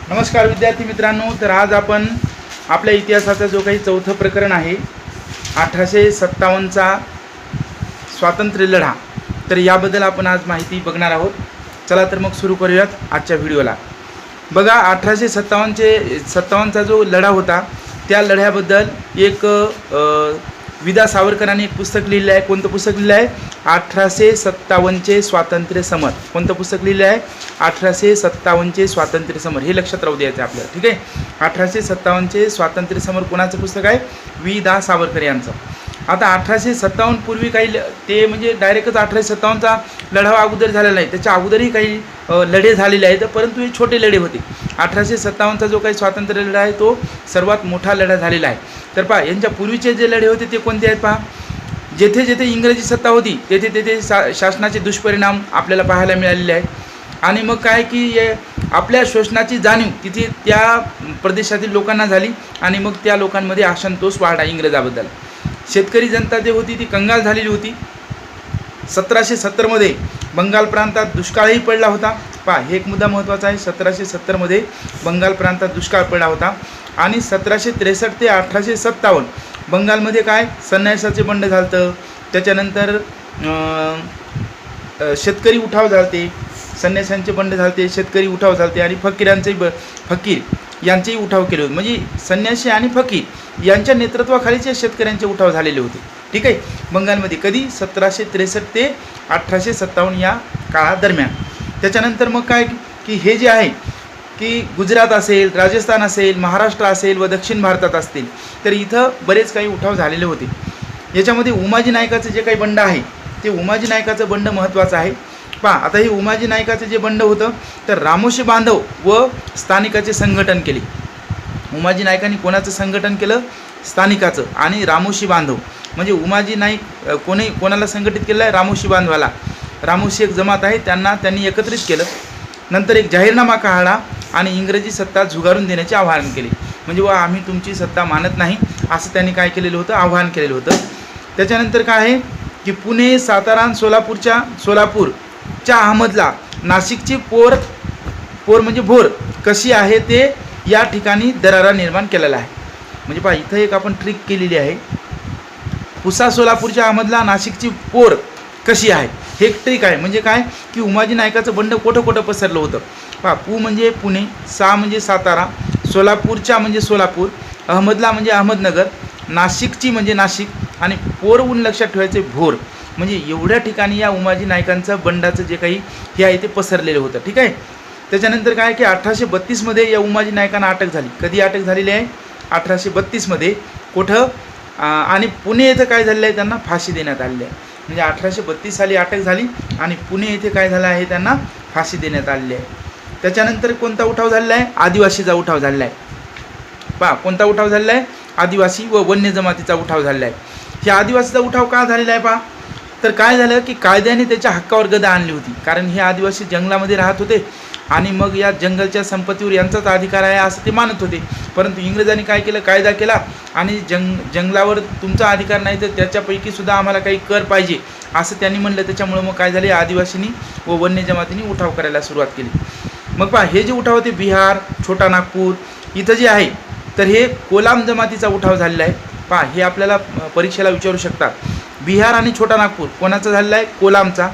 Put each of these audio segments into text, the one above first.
नमस्कार विद्यार्थी मित्रांनो। तर आज आपण आपल्या इतिहासाचा जो काही चौथं प्रकरण आहे 1857चा स्वातंत्र्य लढा, तर याबद्दल आपण आज माहिती बघणार आहोत। चला तर मग सुरू करूयात आजच्या व्हिडिओला। बघा 1857चा जो लढा होता त्या लढ्याबद्दल एक विदा सावरकरांनी एक पुस्तक लिहिलं आहे। कोणतं पुस्तक लिहिलं आहे? 1857चे स्वातंत्र्य समर। कोणतं पुस्तक लिहिलं आहे? 1857चे स्वातंत्र्य समर। हे लक्षात राहू द्यायचं आपल्याला, ठीक आहे। 1857चे स्वातंत्र्य समर कोणाचं पुस्तक आहे? विदा सावरकर यांचं। आता 1857 पूर्वी काही ते म्हणजे डायरेक्टच 1857चा लढा अगोदर झालेला नाही, त्याच्या अगोदरही काही लढे झालेले आहेत, परंतु हे छोटे लढे होते। 1857चा जो काही स्वातंत्र्य लढा आहे तो सर्वात मोठा लढा झालेला आहे। तर पहा, यांच्या पूर्वीचे जे लढे होते ते कोणते आहेत? पहा, जेथे जेथे इंग्रजी सत्ता होती तेथे तेथे शासनाचे दुष्परिणाम आपल्याला पाहायला मिळालेले आहेत। आणि मग काय की आपल्या शोषणाची जाणीव तिथे त्या प्रदेशातील लोकांना झाली आणि मग त्या लोकांमध्ये असंतोष वाढला इंग्रजाबद्दल। शेतकरी जनता जी होती ती कंगाल झालेली होती। 1770मध्ये बंगाल प्रांतात दुष्काळही पडला होता। पहा, हे एक मुद्दा महत्त्वाचा आहे। 1770मध्ये बंगाल प्रांतात दुष्काळ पडला होता आणि 1763 ते 1857 बंगालमध्ये काय संन्यासाचे बंड झालतं। त्याच्यानंतर शेतकरी उठाव झालते, संन्यासांचे बंड झालते, शेतकरी उठाव झालते आणि फकीर यांचेही उठाव केले होते। म्हणजे संन्यासी आणि फकीर यांच्या नेतृत्वाखालीच शेतकऱ्यांचे उठाव झालेले होते, ठीक आहे, बंगालमध्ये। कधी? 1763 ते 1857 या काळादरम्यान। त्याच्यानंतर मग काय की हे जे आहे की गुजरात असेल, राजस्थान असेल, महाराष्ट्र असेल व दक्षिण भारतात असतील, तर इथं बरेच काही उठाव झालेले होते। याच्यामध्ये उमाजी नायकाचं जे काही बंड आहे ते उमाजी नायकाचं बंड महत्त्वाचं आहे। पहा, आता हे उमाजी नायकाचं जे बंड होतं तर रामोशी बांधव व स्थानिकाचे संघटन केले। उमाजी नायकांनी कोणाचं संघटन केलं? स्थानिकाचं आणि रामोशी बांधव। म्हणजे उमाजी नाईक कोणाला संघटित केलं आहे? रामोशी बांधवाला। रामोशी एक जमात आहे, त्यांनी एकत्रित केलं। नंतर एक जाहीरनामा काढला आणि इंग्रजी सत्ता झुगारून देण्याचे आवाहन केले। म्हणजे वा आम्ही तुमची सत्ता मानत नाही असं त्यांनी काय केलेलं होतं? आवाहन केलेलं होतं। त्याच्यानंतर काय आहे की पुणे, सातारा, सोलापूरच्या अहमदला नाशिकची पोर म्हणजे भोर कशी आहे ते या ठिकाणी दरारा निर्माण केलेला आहे। म्हणजे पहा, इथं एक आपण ट्रिक केलेली आहे। पुसा सोलापूरच्या अहमदला नाशिकची पोर कशी आहे, हे एक ट्रिक आहे। म्हणजे काय की उमाजी नायकाचं बंड कोठं कोठं पसरलं होतं? पहा, पू म्हणजे पुणे, सा म्हणजे सातारा, सोलापूरच्या म्हणजे सोलापूर, अहमदला म्हणजे अहमदनगर, नाशिकची म्हणजे नाशिक आणि पोरहून लक्षात ठेवायचे भोर। म्हणजे एवढ्या ठिकाणी या उमाजी नायकांचं बंडाचं जे काही हे आहे ते पसरलेलं होतं, ठीक आहे। त्याच्यानंतर काय की 1832मध्ये या उमाजी नायकांना अटक झाली। कधी अटक झालेली आहे? 1832मध्ये। कुठं? आणि पुणे येथे काय झालेलं आहे? त्यांना फाशी देण्यात आलेली आहे। म्हणजे 1832 साली अटक झाली आणि पुणे येथे काय झालं आहे? त्यांना फाशी देण्यात आलेली आहे। त्याच्यानंतर कोणता उठाव झालेला आहे? आदिवासीचा उठाव झालेला आहे। पहा, कोणता उठाव झालेला आहे? आदिवासी व वन्य जमातीचा उठाव झालेला आहे। ह्या आदिवासीचा उठाव का झालेला आहे? पहा, तर काय झालं की कायद्याने त्याच्या हक्कावर गदा आणली होती। कारण हे आदिवासी जंगलामध्ये राहत होते आणि मग या जंगलच्या संपत्तीवर यांचाच अधिकार आहे असं ते मानत होते। परंतु इंग्रजांनी काय केलं? कायदा केला आणि जंगलावर तुमचा अधिकार नाही तर त्याच्यापैकी सुद्धा आम्हाला काही कर पाहिजे असं त्यांनी म्हणलं। त्याच्यामुळं मग काय झाले? आदिवासींनी व वन्य जमातींनी उठाव करायला सुरुवात केली। मग पहा, हे जे उठाव होते बिहार, छोटा नागपूर इथं जे आहे तर हे कोलाम जमातीचा उठाव झालेला आहे। पहा, हे आपल्याला परीक्षेला विचारू शकतात। बिहार आणि छोटा नागपूर कोणाचा झालेला आहे? कोलामचा।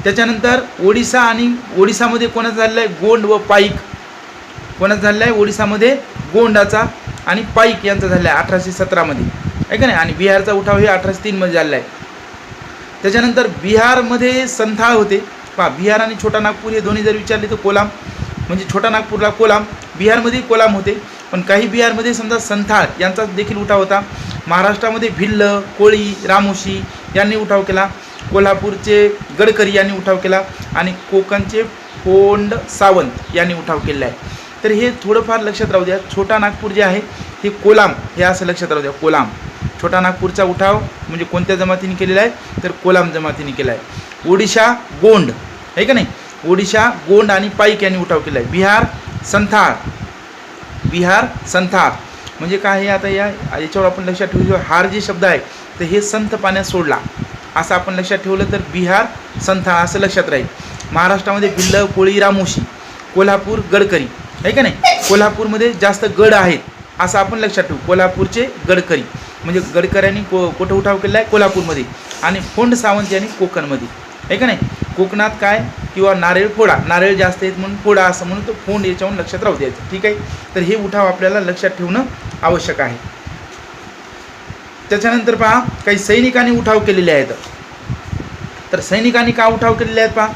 त्याच्यानंतर ओडिसामध्ये कोणाचा झालेला आहे? गोंड व पाईक। कोणाचा झालेला आहे? ओडिसामध्ये गोंडाचा आणि पाईक यांचा झालेला आहे 1817मध्ये, आहे का नाही। आणि बिहारचा उठाव हे 1803मध्ये झालेला आहे। त्याच्यानंतर बिहारमध्ये संथाळ होते। पहा, बिहार आणि छोटा नागपूर हे दोन्ही जर विचारले तर कोलाम, म्हणजे छोटा नागपूरला कोलाम, बिहारमध्ये कोलाम होते। पण काही बिहारमध्ये समजा संथाळ यांचा देखील उठाव होता। महाराष्ट्रामध्ये भिल्ल, कोळी, रामोशी यांनी उठाव केला। कोल्हापूरचे गडकरी यांनी उठाव केला आणि कोकणचे फोंड सावंत यांनी उठाव केलेला आहे। तर हे थोडंफार लक्षात राहू द्या। छोटा नागपूर जे आहे हे कोलाम, हे असं लक्षात राहू द्या, कोलाम। छोटा नागपूरचा उठाव म्हणजे कोणत्या जमातीने केलेला आहे? तर कोलाम जमातीने केला आहे। ओडिशा गोंड, आहे का नाही, ओडिशा गोंड आणि पाईक यांनी उठाव केला आहे। बिहार संथाळ म्हणजे काय? हे आता याच्यावर आपण लक्षात ठेवू, हार जे शब्द आहे तर हे संथ पाण्यात सोडला असं आपण लक्षात ठेवलं तर बिहार संथाळ असं लक्षात राहील। महाराष्ट्रामध्ये भिल्ल, कोळी, रामोशी, कोल्हापूर गडकरी, आहे का नाही। कोल्हापूरमध्ये जास्त गड आहेत असं आपण लक्षात ठेवू. कोल्हापूरचे गडकरी म्हणजे गडकऱ्यांनी कुठं उठाव केलेला आहे? कोल्हापूरमध्ये. आणि फोंड सावंत यांनी कोकणमध्ये, आहे का नाही. कोकणात काय किंवा नारळ फोडा, नारळ जास्त आहेत म्हणून फोडा असं म्हणून तो फोंड याच्यावरून लक्षात राहू द्यायचं. ठीक आहे. तर हे उठाव आपल्याला लक्षात ठेवणं आवश्यक आहे. त्याच्यानंतर पहा काही सैनिकांनी उठाव केलेले आहेत. तर सैनिकांनी का उठाव केलेले आहेत पहा.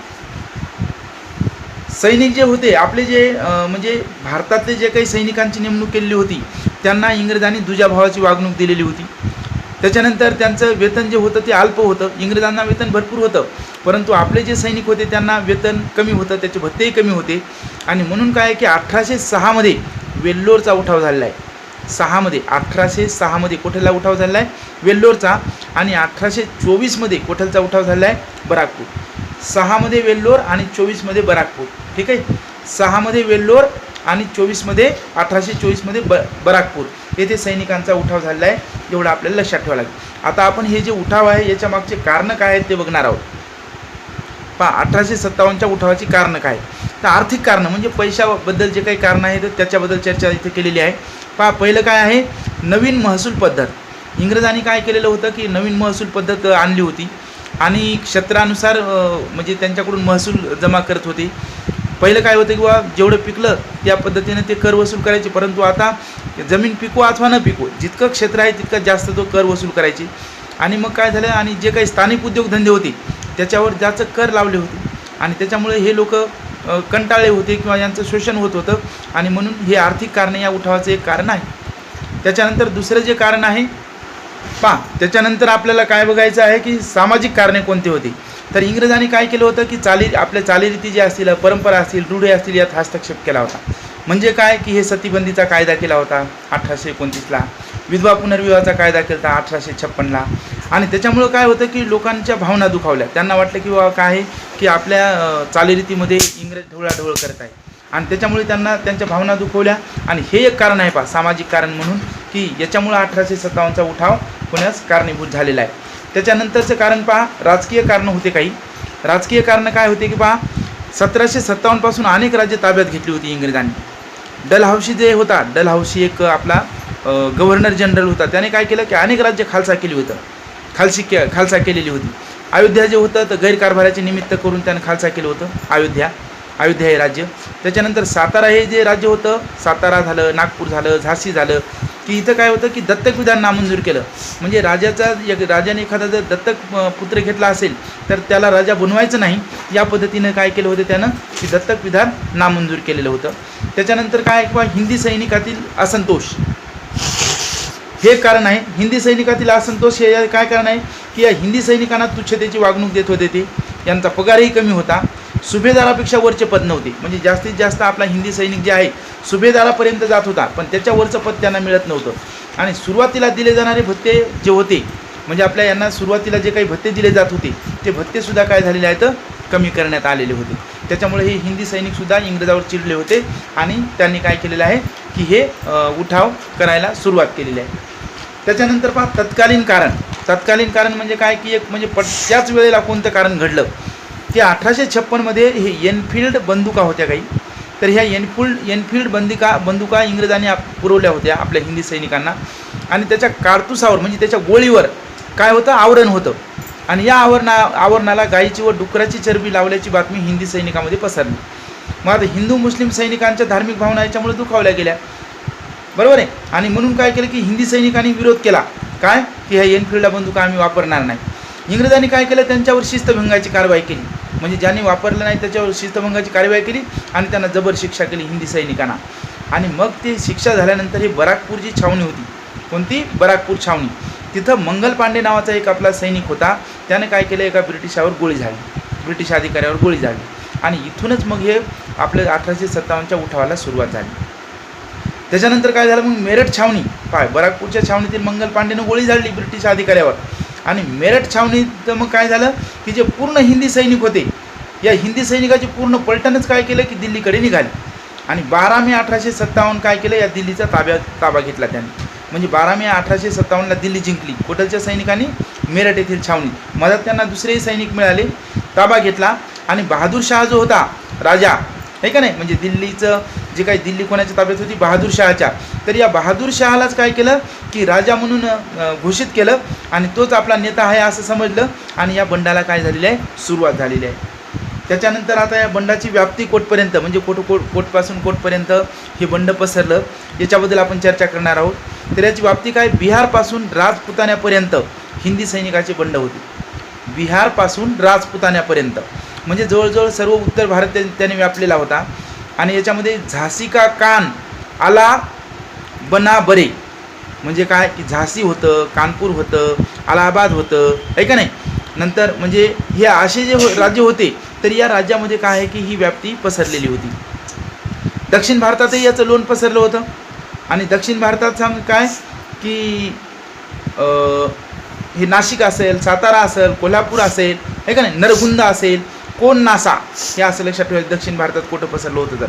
सैनिक जे होते आपले जे म्हणजे भारतातले जे काही सैनिकांची नेमणूक केलेली होती त्यांना इंग्रजांनी दुजाभावाची वागणूक दिलेली होती. त्याच्यानंतर त्यांचं वेतन जे होतं ते अल्प होतं. इंग्रजांना वेतन भरपूर होतं, परंतु आपले जे सैनिक होते त्यांना वेतन कमी होतं, त्याचे भत्तेही कमी होते. आणि म्हणून काय आहे की 1806मध्ये वेल्लोरचा उठाव झालेला आहे. 1806मध्ये कोठेला उठाव झालेला आहे? वेल्लोरचा. आणि 1824मध्ये कोठलचा उठाव झालेला आहे? बराकपूर. 6मध्ये वेल्लोर आणि 24मध्ये बराकपूर. ठीक आहे. 6मध्ये वेल्लोर आणि 24मध्ये 1824मध्ये बराकपूर येथे सैनिकांचा उठाव झालेला आहे. एवढं आपल्याला लक्षात ठेवावं लागेल. आता आपण हे जे उठाव आहे याच्या मागचे कारणं काय आहेत ते बघणार आहोत. पहा 1857च्या उठावाची कारणं काय. तर आर्थिक कारणं म्हणजे पैशाबद्दल जे काही कारणं आहेत त्याच्याबद्दल चर्चा इथे केलेली आहे. पहा पहिलं काय आहे? नवीन महसूल पद्धत. इंग्रजांनी काय केलेलं होतं की नवीन महसूल पद्धत आणली होती आणि क्षेत्रानुसार म्हणजे त्यांच्याकडून महसूल जमा करत होते. पहिलं काय होतं किंवा जेवढं पिकलं त्या पद्धतीने ते कर वसूल करायचे, परंतु आता जमीन पिको अथवा न पिको जितकं क्षेत्र आहे तितकं जास्त तो कर वसूल करायचे. आणि मग काय झालं, आणि जे काही स्थानिक उद्योगधंदे होते त्याच्यावर जास्त कर लावले होते आणि त्याच्यामुळे हे लोक कंटाळले होते किंवा यांचं शोषण होत होतं. आणि म्हणून हे आर्थिक कारण या उठावाचं एक कारण आहे. त्याच्यानंतर दुसरं जे कारण आहे पहा, त्याच्यानंतर आपल्याला काय बघायचं आहे की सामाजिक कारणे कोणते होते. तर इंग्रजांनी काय केलं होतं की आपल्या चालीरीती जे असतील, परंपरा असतील, रूढी असतील यात हस्तक्षेप केला होता. म्हणजे काय की हे सतीबंदीचा कायदा केला होता 1829ला, विधवा पुनर्विवाहाचा कायदा केला होता 1856ला. आणि त्याच्यामुळं काय होतं की लोकांच्या भावना दुखावल्या. त्यांना वाटलं की बाबा काय आहे की आपल्या चालीरीतीमध्ये इंग्रज ढवळाढवळ करत आहे आणि त्याच्यामुळे त्यांना त्यांच्या भावना दुखवल्या. आणि हे एक कारण आहे पहा सामाजिक कारण म्हणून की याच्यामुळं 1857चा उठाव होण्यास कारणीभूत झालेला आहे. त्याच्यानंतरचं कारण पहा राजकीय कारणं होते काही. राजकीय कारणं काय होते की पहा 1757पासून अनेक राज्य ताब्यात घेतली होती इंग्रजांनी. डलहौसी जे होता, डलहौसी एक आपला गव्हर्नर जनरल होता, त्याने काय केलं की अनेक राज्य खालसा केलेली होती. अयोध्या जे होतं तर गैरकारभाराचे निमित्त करून त्याने खालसा केलं होतं अयोध्या हे राज्य. त्याच्यानंतर सातारा हे जे राज्य होतं, सातारा झालं, नागपूर झालं, झाशी झालं, की इथं काय होतं की दत्तक विधान नामंजूर केलं. म्हणजे राजाने एखादा जर दत्तक पुत्र घेतला असेल तर त्याला राजा बनवायचं नाही, या पद्धतीनं काय केलं होतं त्यानं की दत्तक विधान नामंजूर केलेलं होतं. त्याच्यानंतर काय किंवा हिंदी सैनिकातील असंतोष हे कारण आहे. हिंदी सैनिकातील असंतोष हे काय कारण आहे की या हिंदी सैनिकांना तुच्छतेची वागणूक देत होते ते, यांचा पगारही कमी होता, सुभेदारापेक्षा वरचे पद नव्हते. म्हणजे जास्तीत जास्त आपला हिंदी सैनिक जे आहे सुभेदारापर्यंत जात होता, पण त्याच्यावरचं पद त्यांना मिळत नव्हतं. आणि सुरुवातीला दिले जाणारे भत्ते जे होते म्हणजे आपल्या यांना सुरुवातीला जे काही भत्ते दिले जात होते ते भत्तेसुद्धा काय झालेले आहेत कमी करण्यात आलेले होते. त्याच्यामुळे हे हिंदी सैनिकसुद्धा इंग्रजावर चिडले होते आणि त्यांनी काय केलेलं आहे की हे उठाव करायला सुरुवात केलेली आहे. त्याच्यानंतर पहा तत्कालीन कारण म्हणजे काय की एक म्हणजे त्याच वेळेला कोणतं कारण घडलं की 1856मध्ये हे एनफिल्ड बंदुका होत्या काही. तर ह्या एनफिल्ड बंदुका इंग्रजांनी पुरवल्या होत्या आपल्या हिंदी सैनिकांना. आणि त्याच्या कारतुसावर म्हणजे त्याच्या गोळीवर काय होतं आवरण होतं. आणि या आवरणाला गायीची व डुकराची चरबी लावल्याची बातमी हिंदी सैनिकामध्ये पसरली. मग आता हिंदू मुस्लिम सैनिकांच्या धार्मिक भावना याच्यामुळे दुखावल्या गेल्या, बरोबर आहे. आणि म्हणून काय केलं की हिंदी सैनिकांनी विरोध केला काय की ह्या एनफिल्ड बंदुका आम्ही वापरणार नाही. इंग्रजांनी काय केलं त्यांच्यावर शिस्तभंगाची कारवाई केली. म्हणजे ज्यांनी वापरलं नाही त्याच्यावर शिस्तभंगाची कारवाई केली आणि त्यांना जबर शिक्षा केली हिंदी सैनिकांना. आणि मग ती शिक्षा झाल्यानंतर ही बराकपूरची छावणी होती. कोणती? बराकपूर छावणी. तिथं मंगल पांडे नावाचा एक आपला सैनिक होता, त्याने काय केलं एका ब्रिटिश अधिकाऱ्यावर गोळी झाली. आणि इथूनच मग हे आपल्या 1857च्या उठावाला सुरुवात झाली. त्याच्यानंतर काय झालं मग मेरठ छावणी बराकपूरच्या छावणीतील मंगल पांडेनं गोळी झाडली ब्रिटिश अधिकाऱ्यावर. आणि मेरठ छावणीत मग काय झालं की जे पूर्ण हिंदी सैनिक होते या हिंदी सैनिकाची पूर्ण पलटणच काय केलं की दिल्लीकडे निघाली. आणि 12 मे 1857 काय केलं या दिल्लीचा ताबा घेतला त्यांनी. म्हणजे 12 मे 1857ला दिल्ली जिंकली कोटलच्या सैनिकांनी मेरठ येथील छावणीत. मधात त्यांना दुसरेही सैनिक मिळाले, ताबा घेतला. आणि बहादूर शाह जो होता राजा आहे का नाही म्हणजे दिल्लीचं जे काही दिल्ली कोणाच्या ताब्यात होती, बहादूर शहाच्या. तर या बहादूर शहालाच काय केलं की राजा म्हणून घोषित केलं आणि तोच आपला नेता आहे असं समजलं आणि या बंडाला काय झालेलं आहे, सुरुवात झालेली आहे. त्याच्यानंतर आता या बंडाची व्याप्ती कोटपर्यंत म्हणजे कोटपासून कोटपर्यंत हे बंड पसरलं, याच्याबद्दल आपण चर्चा करणार आहोत. तर याची व्याप्ती काय, बिहारपासून राजपुतान्यापर्यंत हिंदी सैनिकाचे बंड होते. बिहारपासून राजपुतान्यापर्यंत म्हणजे जवळजवळ सर्व उत्तर भारत त्याने व्यापलेला होता. आणि याच्यामध्ये झाशी का कान आला बना बरे म्हणजे काय की झाशी होतं, कानपूर होतं, अलाहाबाद होतं, आहे का नाही. नंतर म्हणजे हे असे जे राज्य होते तर या राज्यामध्ये काय आहे की ही व्याप्ती पसरलेली होती. दक्षिण भारतातही याचं लोण पसरलं होतं. आणि दक्षिण भारतात सांग काय की हे नाशिक असेल, सातारा असेल, कोल्हापूर असेल, आहे का नाही, नरगुंद असेल, कोण नासा हे असं लक्षात ठेवायचं. दक्षिण भारतात कुठं पसरलं होतं तर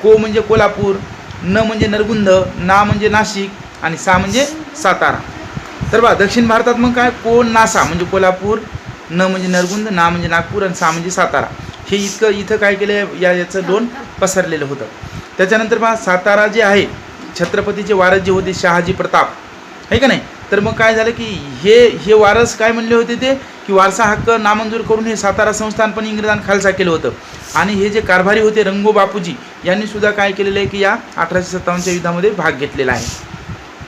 को म्हणजे कोल्हापूर, न म्हणजे नरगुंद, ना म्हणजे नाशिक आणि सा म्हणजे सातारा. तर बा दक्षिण भारतात मग काय कोण नासा म्हणजे कोल्हापूर, न म्हणजे नरगुंद, ना म्हणजे नागपूर आणि सा म्हणजे सातारा. हे इथं काय केलं याचं लोण पसरलेलं होतं. त्याच्यानंतर बा सातारा जे आहे छत्रपतीचे वारस जे होते शहाजी प्रताप, आहे का नाही. तर मग काय झालं की हे वारस काय म्हणले होते ते की वारसा हक्क नामंजूर करून हे सातारा संस्थान पण इंग्रजांनी खालसा केलं होतं. आणि हे जे कारभारी होते रंगो बापूजी यांनी सुद्धा काय केलेलं आहे की या 1857च्या युद्धामध्ये भाग घेतलेला आहे.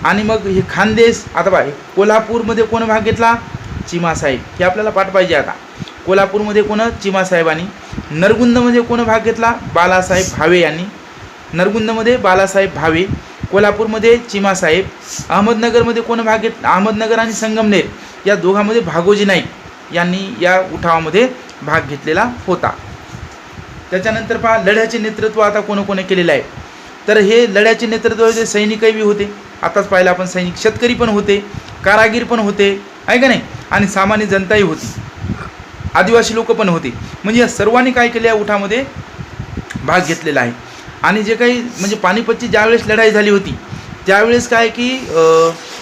आणि मग हे खानदेश आता बा कोल्हापूरमध्ये कोण भाग घेतला, चिमासाहेब, हे आपल्याला पाठ पाहिजे. आता कोल्हापूरमध्ये कोण, चिमासाहेबांनी. नरगुंदमध्ये कोण भाग घेतला, बालासाहेब भावे यांनी. नरगुंदमध्ये बालासाहेब भावे, कोल्हापूरमध्ये चिमासाहेब. अहमदनगरमध्ये कोण भाग घेतला, अहमदनगर आणि संगमनेर या दोघांमध्ये भागोजी नाईक यांनी या उठावामध्ये भाग घेतलेला होता. त्याच्यानंतर पहा लढ्याचे नेतृत्व आता कोणी केलेलं आहे. तर हे लढ्याचे नेतृत्व जे सैनिकही होते, आताच पाहिलं आपण सैनिक, शेतकरी पण होते, कारागीर पण होते, आहे का नाही, आणि सामान्य जनताही होती, आदिवासी लोक पण होते. म्हणजे या सर्वांनी काय केलं या उठामध्ये भाग घेतलेला आहे. आणि जे काही म्हणजे पानिपतची ज्यावेळेस लढाई झाली होती त्यावेळेस काय की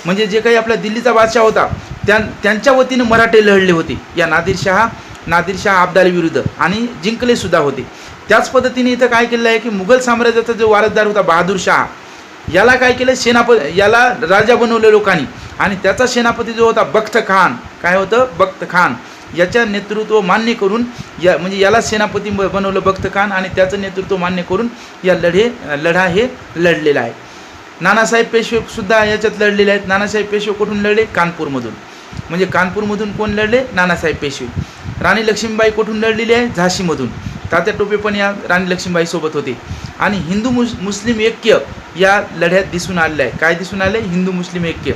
म्हणजे जे काही आपला दिल्लीचा बादशाह होता त्यांच्या वतीनं मराठे लढले होते या नादिरशाह अब्दालीविरुद्ध आणि जिंकलेसुद्धा होते. त्याच पद्धतीने इथं काय केलेलं आहे की मुघल साम्राज्याचा जो वारसदार होता बहादूर शाह, याला काय केलं, याला राजा बनवलं लोकांनी. आणि त्याचा सेनापती जो होता बख्त खान, काय होतं, बख्त खान, याच्या नेतृत्व मान्य करून म्हणजे याला सेनापती बनवलं बख्त खान आणि त्याचं नेतृत्व मान्य करून या लढा हे लढलेला आहे. नानासाहेब पेशवेसुद्धा याच्यात लढलेले आहेत. नानासाहेब पेशवे कुठून लढले, कानपूरमधून. म्हणजे कानपूरमधून कोण लढले, नानासाहेब पेशवे. राणी लक्ष्मीबाई कुठून लढलेली आहे, झाशीमधून. तात्या टोपे पण या राणी लक्ष्मीबाईसोबत होते. आणि हिंदू मुस्लिम ऐक्य या लढ्यात दिसून आलेलं आहे. काय दिसून आलं आहे, हिंदू मुस्लिम ऐक्य.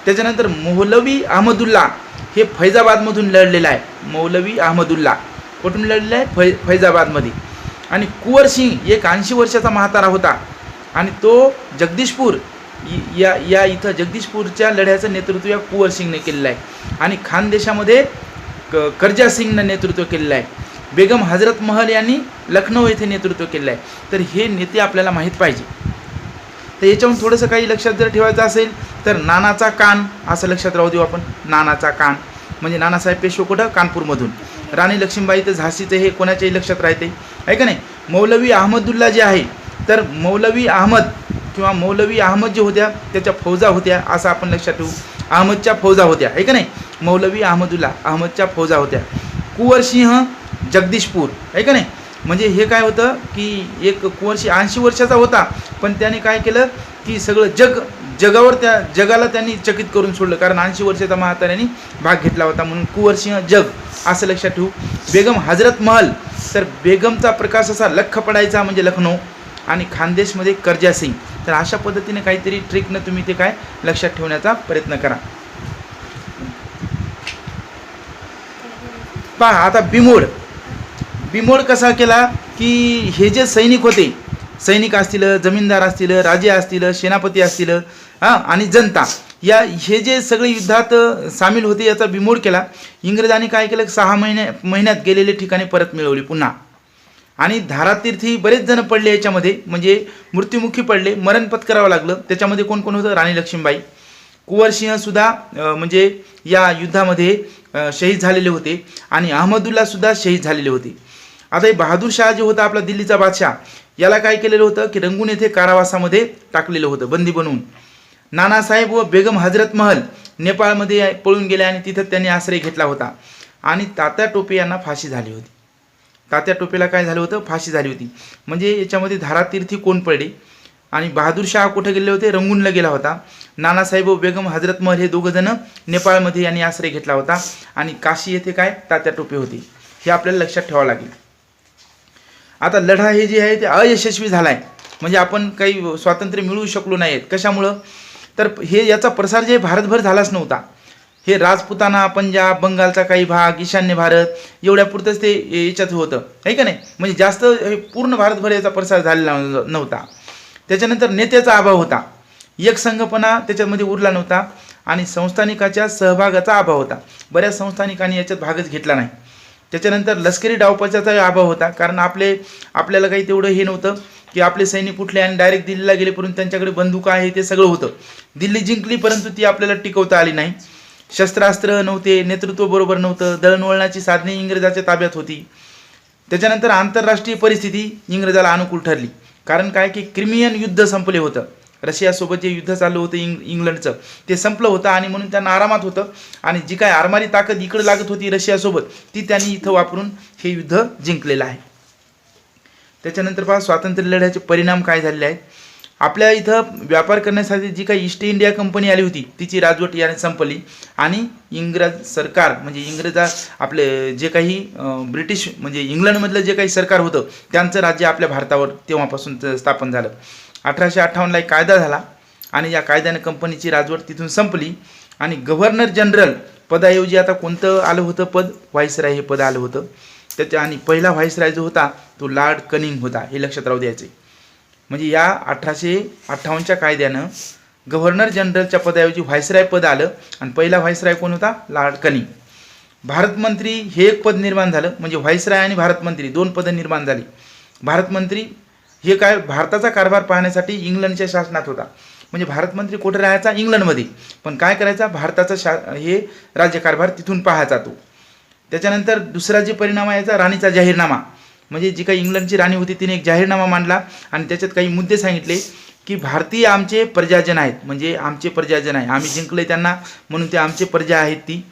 त्याच्यानंतर मौलवी अहमदुल्ला हे फैजाबादमधून लढलेलं आहे. मौलवी अहमदुल्ला कुठून लढलेलं आहे, फैजाबादमध्ये. आणि कुंवर सिंग एक 80 वर्षाचा म्हातारा होता आणि तो जगदीशपूर या इथं जगदीशपूरच्या लढ्याचं नेतृत्व या कुंवर सिंगने केलेलं आहे. आणि खानदेशामध्ये करजा सिंगनं नेतृत्व केलेलं आहे. बेगम हजरत महल यांनी लखनौ येथे नेतृत्व केलेलं आहे. तर हे नेते आपल्याला माहीत पाहिजे. तर याच्याहून थोडंसं काही लक्षात जर ठेवायचं असेल तर नानाचा कान असं लक्षात राहू देऊ आपण. नानाचा कान म्हणजे नानासाहेब पेशवे कुठं, कानपूरमधून. राणी लक्ष्मीबाई तर झाशीचं हे कोणाच्याही लक्षात राहते, आहे का नाही. मौलवी अहमदुल्ला जे आहे तर मौलवी अहमद किंवा मौलवी अहमद जे होत्या त्याच्या फौजा होत्या असं आपण लक्षात ठेवू. अहमदच्या फौजा होत्या, आहे का नाही. मौलवी अहमदुल्ला अहमदच्या फौजा होत्या. कुंवरसिंह जगदीशपूर, आहे का नाही. म्हणजे हे काय होतं की एक कुंवरसिंह 80 वर्षाचा होता पण त्याने काय केलं की सगळं जगाला त्यांनी चकित करून सोडलं, कारण 80 वर्षाचा म्हाताऱ्यांनी भाग घेतला होता म्हणून कुंवरसिंह जग असं लक्षात ठेवू. बेगम हजरत महल तर बेगमचा प्रकाश असा लख पडायचा म्हणजे लखनौ. आणि खानदेशमध्ये करजा सिंग. तर अशा पद्धतीने काहीतरी ट्रिकनं तुम्ही ते काय लक्षात ठेवण्याचा प्रयत्न करा. पहा आता बिमोड कसा केला की हे जे सैनिक होते, सैनिक असतील, जमीनदार असतील, राजे असतील, सेनापती असतील आणि जनता हे जे सगळे युद्धात सामील होते याचा बिमोड केला. इंग्रजांनी काय केलं, 6 महिन्यात गेलेले ठिकाणे परत मिळवली पुन्हा. आणि धारातीर्थी बरेच जण पडले याच्यामध्ये, म्हणजे मृत्युमुखी पडले, मरण पत्करावं लागलं. त्याच्यामध्ये कोण कोण होतं, राणी लक्ष्मीबाई, कुंवरसिंहसुद्धा म्हणजे या युद्धामध्ये शहीद झालेले होते आणि अहमदुल्लासुद्धा शहीद झालेले होते. आता हे बहादूर शाह जे होता आपला दिल्लीचा बादशाह, याला काय केलेलं होतं की रंगून येथे कारावासामध्ये टाकलेलं होतं बंदी बनवून. नानासाहेब व बेगम हजरत महल नेपाळमध्ये पळून गेले आणि तिथं त्यांनी आश्रय घेतला होता. आणि तात्या टोपे यांना फाशी झाली होती. तात्या टोपेला काय झालं होतं, फाशी झाली होती. म्हणजे याच्यामध्ये धारातीर्थी कोण पडले आणि बहादूर शाह कुठे गेले होते, रंगूनला गेला होता. नानासाहेब व बेगम हजरत महल हे दोघं जण नेपाळमध्ये यांनी आश्रय घेतला होता. आणि काशी येथे काय तात्या टोपे होते. हे आपल्याला लक्षात ठेवावं लागेल. आता लढा हे जे आहे ते अयशस्वी झाला आहे. म्हणजे आपण काही स्वातंत्र्य मिळवू शकलो नाहीत. कशामुळं, तर हे याचा प्रसार जे भारतभर झालाच नव्हता. हे राजपुताना, पंजाब, बंगालचा काही भाग, ईशान्य भारत एवढ्यापुरतंच ते याच्यात होतं, आहे का नाही. म्हणजे जास्त पूर्ण भारतभर याचा प्रसार झालेला नव्हता. त्याच्यानंतर नेत्याचा अभाव होता, एकसंघपणा त्याच्यामध्ये उरला नव्हता आणि संस्थानिकाच्या सहभागाचा अभाव होता. बऱ्याच संस्थानिकांनी याच्यात भागच घेतला नाही. त्याच्यानंतर लष्करी डावपेचाचा अभाव होता, कारण आपल्याला काही तेवढं हे नव्हतं की आपले सैनिक उठले आणि डायरेक्ट दिल्लीला गेले, परंतु त्यांच्याकडे बंदुका आहे ते सगळं होतं. दिल्ली जिंकली परंतु ती आपल्याला टिकवता आली नाही. शस्त्रास्त्र नव्हते, नेतृत्व बरोबर नव्हतं, दळणवळणाची साधने इंग्रजाच्या ताब्यात होती. त्याच्यानंतर आंतरराष्ट्रीय परिस्थिती इंग्रजाला अनुकूल ठरली. कारण काय की क्रिमियन युद्ध संपले होतं. रशियासोबत जे युद्ध चालू होतं इंग्लंडचं ते संपलं होतं आणि म्हणून त्यांना आरामात होतं. आणि जी काय आरमारी ताकद इकडे लागत होती रशियासोबत ती त्यांनी इथं वापरून हे युद्ध जिंकलेलं आहे. त्याच्यानंतर पहा स्वातंत्र्य लढ्याचे परिणाम काय झालेले आहेत. आपल्या इथं व्यापार करण्यासाठी जी काही ईस्ट इंडिया कंपनी आली होती तिची राजवट याने संपली आणि इंग्रज सरकार म्हणजे आपले जे काही ब्रिटिश म्हणजे इंग्लंडमधलं जे काही सरकार होतं त्यांचं राज्य आपल्या भारतावर तेव्हापासून स्थापन झालं. 1858ला एक कायदा झाला आणि या कायद्याने कंपनीची राजवट तिथून संपली आणि गव्हर्नर जनरल पदाऐवजी आता कोणतं आलं होतं पद, व्हाईसराय हे पद आलं होतं. आणि पहिला व्हाईसराय जो होता तो लॉर्ड कनिंग होता, हे लक्षात राहू द्यायचे. म्हणजे या 1858च्या कायद्यानं गव्हर्नर जनरलच्या पदाऐवजी व्हाईसराय पद आलं आणि पहिला व्हाईसराय कोण होता, लॉर्ड कनिंग. भारतमंत्री हे एक पद निर्माण झालं. म्हणजे व्हाईसराय आणि भारतमंत्री दोन पदं निर्माण झाली. भारतमंत्री हे काय भारताचा कारभार पाहण्यासाठी इंग्लंडच्या शासनात होता. म्हणजे भारतमंत्री कुठे राहायचा, इंग्लंडमध्ये, पण काय करायचा, भारताचा हे राज्यकारभार तिथून पाहायचा तो. त्याच्यानंतर दुसरा जे परिणाम याचा राणीचा जाहीरनामा. म्हणजे जी काही इंग्लंडची राणी होती तिने एक जाहीरनामा मांडला आणि त्याच्यात काही मुद्दे सांगितले की भारतीय आमचे प्रजाजन आहेत. म्हणजे आमचे प्रजाजन आहे, आम्ही जिंकले त्यांना म्हणून ते आमचे प्रजा आहेत. ती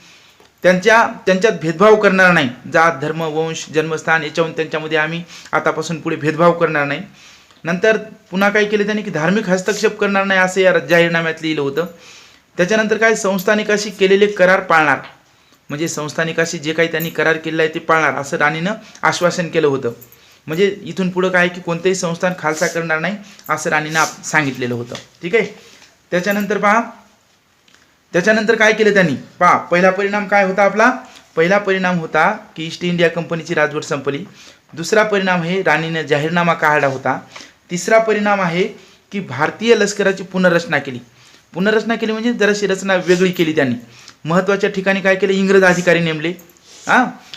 त्यांच्यात भेदभाव करणार नाही. जात, धर्म, वंश, जन्मस्थान याच्याहून त्यांच्यामध्ये आम्ही आतापासून पुढे भेदभाव करणार नाही. नंतर पुन्हा काय केले त्यांनी की धार्मिक हस्तक्षेप करणार नाही असं या जाहीरनाम्यात लिहिलं होतं. त्याच्यानंतर काय संस्थानिकाशी केलेले करार पाळणार. म्हणजे संस्थानिकाशी जे काही त्यांनी करार केलेला आहे ते पाळणार असं राणीनं आश्वासन केलं होतं. म्हणजे इथून पुढं काय की कोणतेही संस्थान खालसा करणार नाही असं राणीनं सांगितलेलं होतं. ठीक आहे. त्याच्यानंतर काय केलं त्यांनी पहा. पहिला परिणाम काय होता आपला, पहिला परिणाम होता की ईस्ट इंडिया कंपनीची राजवट संपली. दुसरा परिणाम हे राणीने जाहीरनामा काढला होता. तिसरा परिणाम आहे की भारतीय लष्कराची पुनर्रचना केली. पुनर्रचना केली म्हणजे जराशी रचना वेगळी केली त्यांनी. महत्त्वाच्या ठिकाणी काय केले, इंग्रज अधिकारी नेमले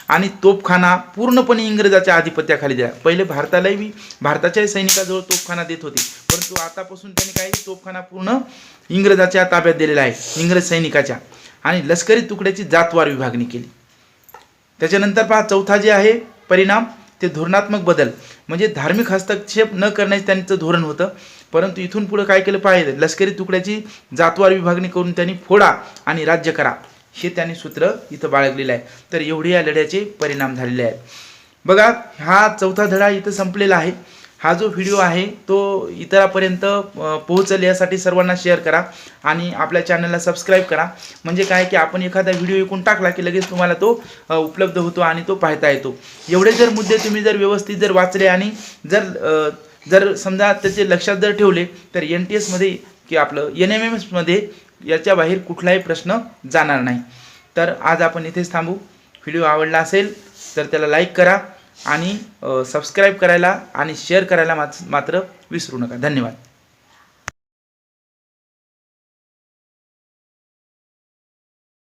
आणि तोफखाना पूर्णपणे इंग्रजाच्या आधिपत्याखाली दिला. पहिले भारताच्याही सैनिकाजवळ तोफखाना देत होते, परंतु आतापासून त्यांनी काय तोफखाना पूर्ण इंग्रजाच्या ताब्यात दिलेला आहे, इंग्रज सैनिकाच्या. आणि लष्करी तुकड्याची जातवार विभागणी केली. त्याच्यानंतर पहा चौथा जे आहे परिणाम ते धोरणात्मक बदल. म्हणजे धार्मिक हस्तक्षेप न करण्याचे त्यांचं धोरण होतं, परंतु इथून पुढे काय केलं पाहिजे, लष्करी तुकड्याची जातवार विभागणी करून त्यांनी फोडा आणि राज्य करा हे त्यांनी सूत्र इथं बाळगलेलं आहे. तर एवढे या लढ्याचे परिणाम झालेले आहेत. बघा हा चौथा धडा इथं संपलेला आहे. हा जो व्हिडिओ आहे तो इतरांपर्यंत पोहोचेल यासाठी सर्वांना शेअर करा आणि आपल्या चॅनलला सबस्क्राईब करा. म्हणजे काय की आपण एखादा व्हिडिओ ऐकून टाकला की लगेच तुम्हाला तो उपलब्ध होतो आणि तो पाहता येतो. एवढे जर मुद्दे तुम्ही जर व्यवस्थित जर वाचले आणि जर समजा त्याचे लक्षात जर ठेवले तर NTSमध्ये की आपलं NMMSमध्ये याच्या बाहेर कुठलाही प्रश्न जाणार नाही. तर आज आपण इथेच थांबू. व्हिडिओ आवडला असेल तर त्याला लाईक करा आणि सबस्क्राईब करायला आणि शेअर करायला मात्र विसरू नका. धन्यवाद.